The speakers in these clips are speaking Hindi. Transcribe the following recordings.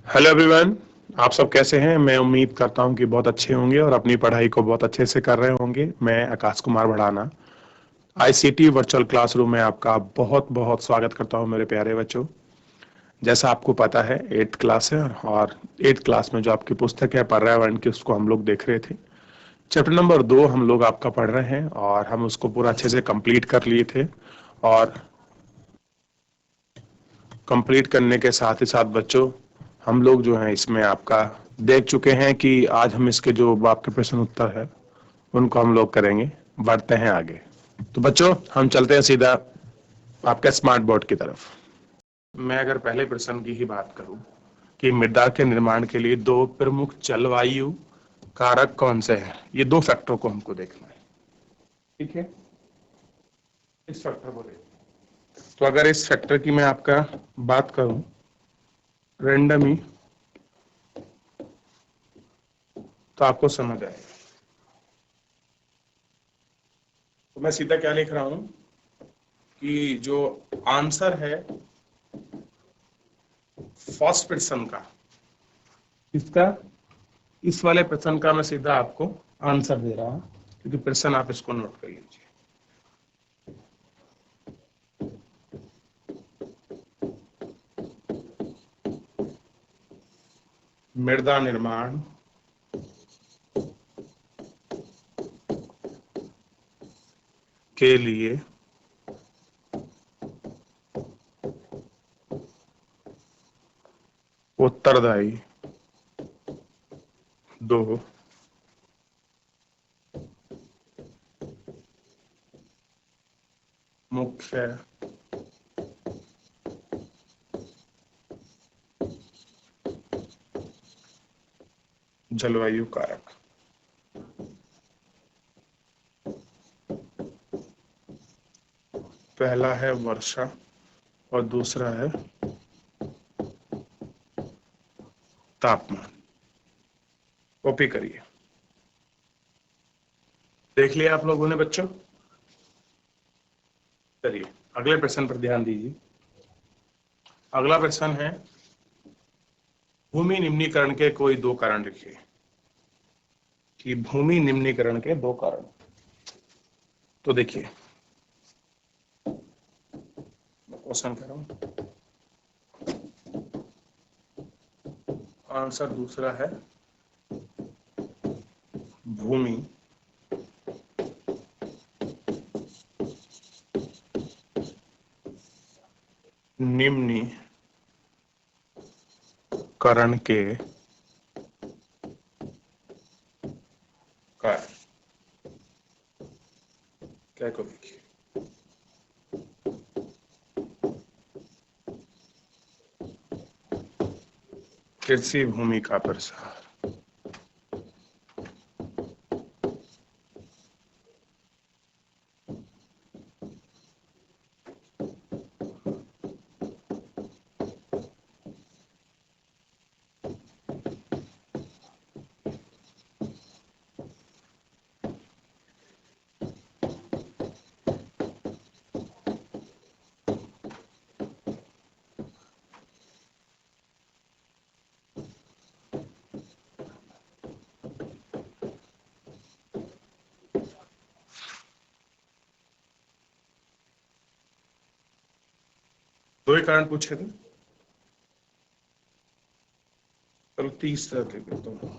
Hello everyone. आप सब कैसे हैं? मैं उम्मीद करता हूं कि बहुत अच्छे होंगे और अपनी पढ़ाई को बहुत अच्छे से कर रहे होंगे। मैं Akash Kumar Bhadana ICT virtual classroom में आपका बहुत बहुत स्वागत करता हूं मेरे प्यारे बच्चों। जैसा आपको पता है 8th क्लास है और 8th क्लास में जो आपकी पुस्तक है पर्यावरण की, उसको हम लोग देख रहे थे। चैप्टर नंबर 2 हम लोग आपका पढ़ रहे हैं और हम उसको पूरा अच्छे से कंप्लीट कर लिए थे। और कंप्लीट करने के साथ ही साथ बच्चों, हम लोग जो है इसमें आपका देख चुके हैं कि आज हम इसके जो आपके प्रश्न उत्तर है उनको हम लोग करेंगे। बढ़ते हैं आगे। तो बच्चों, हम चलते हैं सीधा आपके स्मार्ट बोर्ड की तरफ। मैं अगर पहले प्रश्न की ही बात करूं कि मृदा के निर्माण के लिए दो प्रमुख जलवायु कारक कौन से हैं, ये दो फैक्टरों को हमको देखना है। ठीक है, इस फैक्टर को देखना है। तो अगर इस फैक्टर की मैं आपका बात करूं रेंडम ही, तो आपको समझ आएगा। तो मैं सीधा क्या लिख रहा हूं कि जो आंसर है फर्स्ट प्रश्न का, इसका, इस वाले प्रश्न का मैं सीधा आपको आंसर दे रहा हूं, क्योंकि प्रश्न आप इसको नोट कर लीजिए। मृदा निर्माण के लिए उत्तरदायी दो मुख्य जलवायु कारक। पहला है वर्षा और दूसरा है तापमान। कॉपी करिए। देख लिया आप लोगों ने बच्चों? चलिए अगले प्रश्न पर ध्यान दीजिए। अगला प्रश्न है भूमि निम्नीकरण के कोई दो कारण लिखिए। कि भूमि निम्नीकरण के दो कारण। तो देखिए मैं क्वेश्चन कर रहा हूं, आंसर दूसरा है भूमि निम्नीकरण के कारण। क्या को देखिए, कृषि भूमि का प्रसार, दो ही कारण पूछे थे। चलो तीसरा दे देता हूं।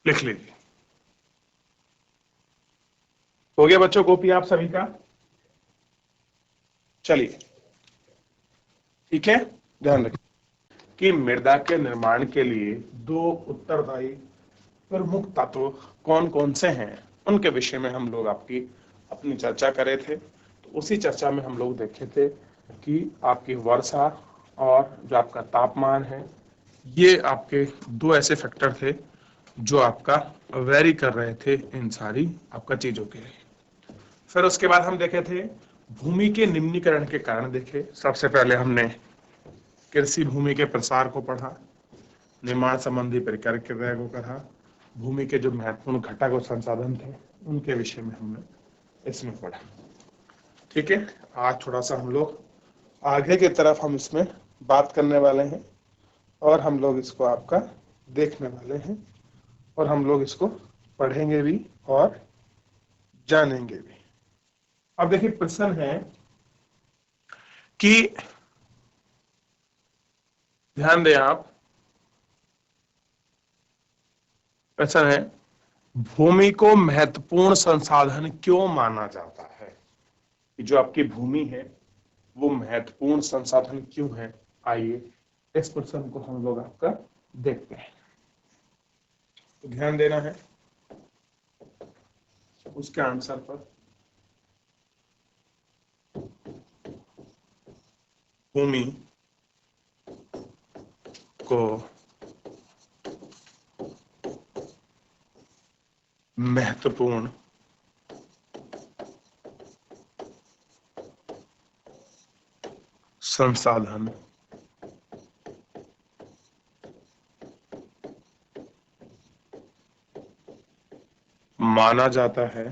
लिख लीजिए। हो गया बच्चों कॉपी आप सभी का? चलिए ठीक है, ध्यान रखिए कि मृदा के निर्माण के लिए दो उत्तरदायी प्रमुख तत्व कौन कौन से हैं, उनके विषय में हम लोग आपकी अपनी चर्चा करे थे। तो उसी चर्चा में हम लोग देखे थे कि आपकी वर्षा और जो आपका तापमान है, ये आपके दो ऐसे फैक्टर थे जो आपका वेरी कर रहे थे इन सारी आपका चीजों के लिए। फिर उसके बाद हम देखे थे भूमि के निम्नीकरण के कारण देखे। सबसे पहले हमने कृषि भूमि के प्रसार को पढ़ा, निर्माण संबंधी प्रक्रिया को पढ़ा, भूमि के जो महत्वपूर्ण घटक और संसाधन थे उनके विषय में हमने इसमें पढ़ा। ठीक है, आज थोड़ा सा हम लोग आगे की तरफ हम इसमें बात करने वाले हैं और हम लोग इसको आपका देखने वाले हैं और हम लोग इसको पढ़ेंगे भी और जानेंगे भी। अब देखिए प्रश्न है कि ध्यान दें आप, प्रश्न है भूमि को महत्वपूर्ण संसाधन क्यों माना जाता है? कि जो आपकी भूमि है वो महत्वपूर्ण संसाधन क्यों है? आइए इस प्रश्न को हम लोग आपका देखते हैं। तो ध्यान देना है उसके आंसर पर। भूमि को महत्वपूर्ण संसाधन माना जाता है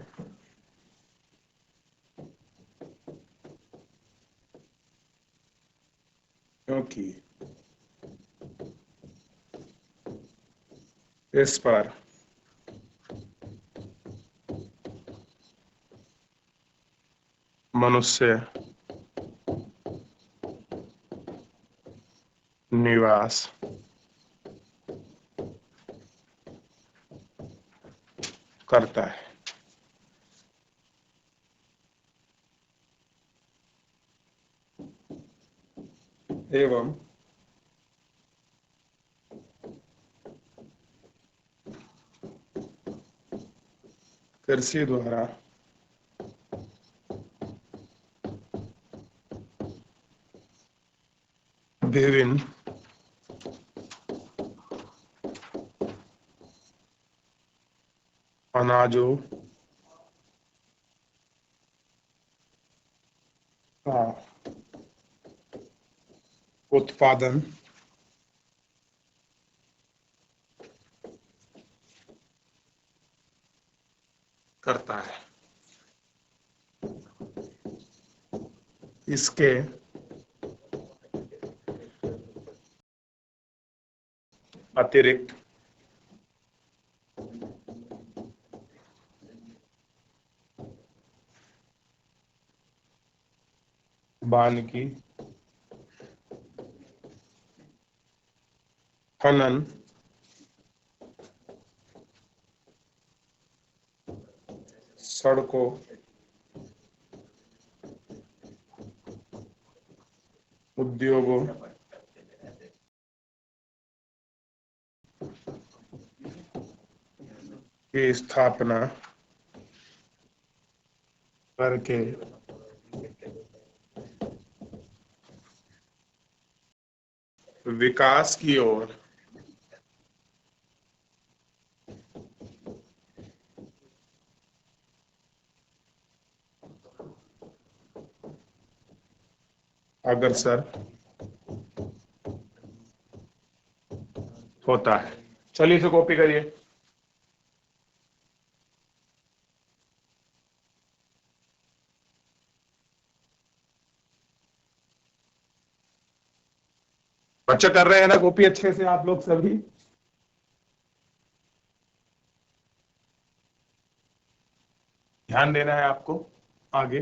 क्योंकि इस पर मनुष्य निवास करता है। एवं कृषि द्वारा विभिन्न अनाजों का उत्पादन करता है। इसके अतिरिक्त वानिकी खनन सड़कों उद्योगों की स्थापना करके विकास की ओर अग्रसर होता है। चलिए इसे कॉपी करिए। बच्चे कर रहे हैं ना कॉपी अच्छे से आप लोग सभी? ध्यान देना है आपको आगे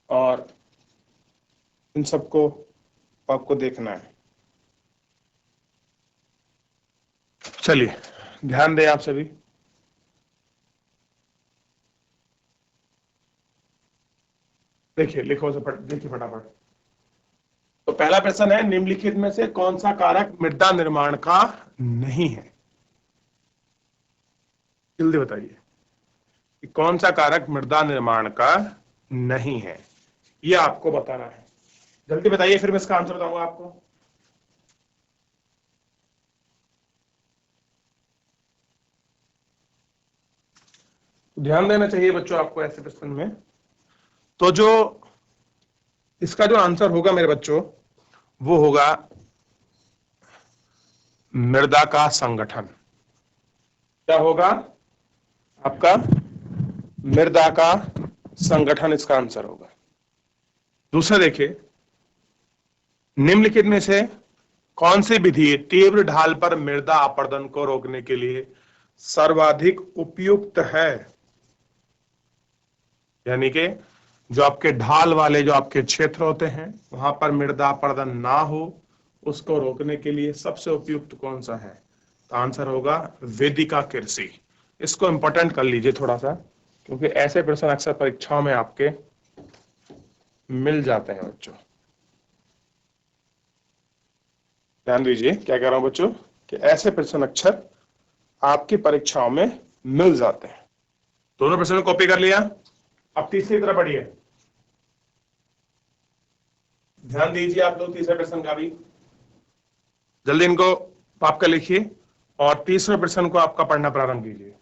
और इन सबको आपको देखना है। चलिए ध्यान दें आप सभी। देखिए लिखो से देखिए फटाफट। तो पहला प्रश्न है निम्नलिखित में से कौन सा कारक मृदा निर्माण का नहीं है? जल्दी बताइए कि कौन सा कारक मृदा निर्माण का नहीं है। ये आपको बताना है। जल्दी बताइए, फिर मैं इसका आंसर बताऊंगा आपको। ध्यान देना चाहिए बच्चों आपको ऐसे प्रश्न में। तो जो इसका जो आंसर होगा मेरे बच्चों, वो होगा मृदा का संगठन। क्या होगा आपका? मृदा का संगठन इसका आंसर होगा। दूसरा देखिए, निम्नलिखित में से कौन सी विधि तीव्र ढाल पर मृदा अपरदन को रोकने के लिए सर्वाधिक उपयुक्त है? यानी कि जो आपके ढाल वाले जो आपके क्षेत्र होते हैं वहां पर मृदा अपरदन ना हो, उसको रोकने के लिए सबसे उपयुक्त कौन सा है? तो आंसर होगा वेदिका कृषि। इसको इंपॉर्टेंट कर लीजिए थोड़ा सा, क्योंकि ऐसे प्रश्न अक्सर परीक्षाओं में आपके मिल जाते हैं बच्चों। ध्यान दीजिए क्या कह रहा हूं बच्चों, कि ऐसे प्रश्न अक्षर आपकी परीक्षाओं में मिल जाते हैं। दोनों प्रश्न कॉपी कर लिया? अब तीसरी तरफ पढ़िए, ध्यान दीजिए आप लोग तीसरे प्रश्न का भी। जल्दी इनको आपका लिखिए और तीसरे प्रश्न को आपका पढ़ना प्रारंभ कीजिए।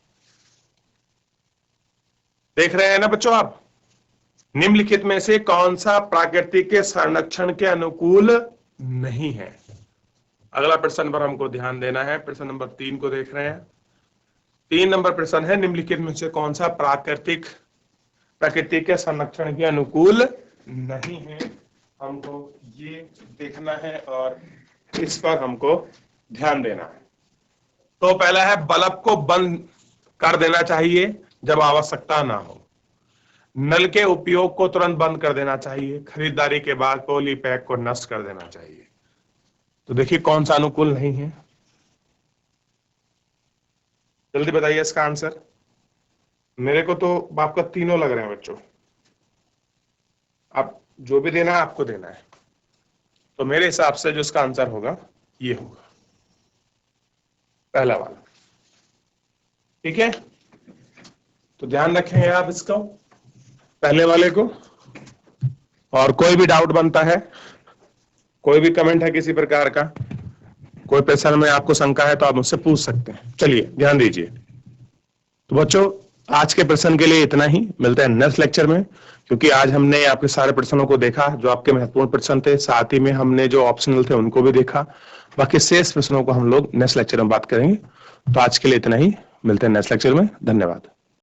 देख रहे हैं ना बच्चों आप? निम्नलिखित में से कौन सा प्राकृतिक के संरक्षण के अनुकूल नहीं है? अगला प्रश्न पर हमको ध्यान देना है। प्रश्न नंबर 3 को देख रहे हैं। 3 नंबर प्रश्न है, निम्नलिखित में से कौन सा प्रकृति के संरक्षण के अनुकूल नहीं है? हमको ये देखना है और इस पर हमको ध्यान देना है। तो पहला है, बल्ब को बंद कर देना चाहिए जब आवश्यकता ना हो। नल के उपयोग को तुरंत बंद कर देना चाहिए। खरीदारी के बाद पॉली पैक को नष्ट कर देना चाहिए। तो देखिए कौन सा अनुकूल नहीं है, जल्दी बताइए इसका आंसर। मेरे को तो आपका तीनों लग रहे हैं बच्चों। आप जो भी देना है आपको देना है। तो मेरे हिसाब से जो इसका आंसर होगा ये होगा पहला वाला। ठीक है, तो ध्यान रखेंगे आप इसको, पहले वाले को। और कोई भी डाउट बनता है, कोई भी कमेंट है किसी प्रकार का, कोई प्रश्न में आपको शंका है तो आप मुझसे पूछ सकते हैं। चलिए ध्यान दीजिए। तो बच्चों आज के प्रश्न के लिए इतना ही, मिलते हैं नेक्स्ट लेक्चर में। क्योंकि आज हमने आपके सारे प्रश्नों को देखा जो आपके महत्वपूर्ण प्रश्न थे, साथ ही में हमने जो ऑप्शनल थे उनको भी देखा। बाकी शेष प्रश्नों को हम लोग नेक्स्ट लेक्चर में बात करेंगे। तो आज के लिए इतना ही, मिलते हैं नेक्स्ट लेक्चर में। धन्यवाद।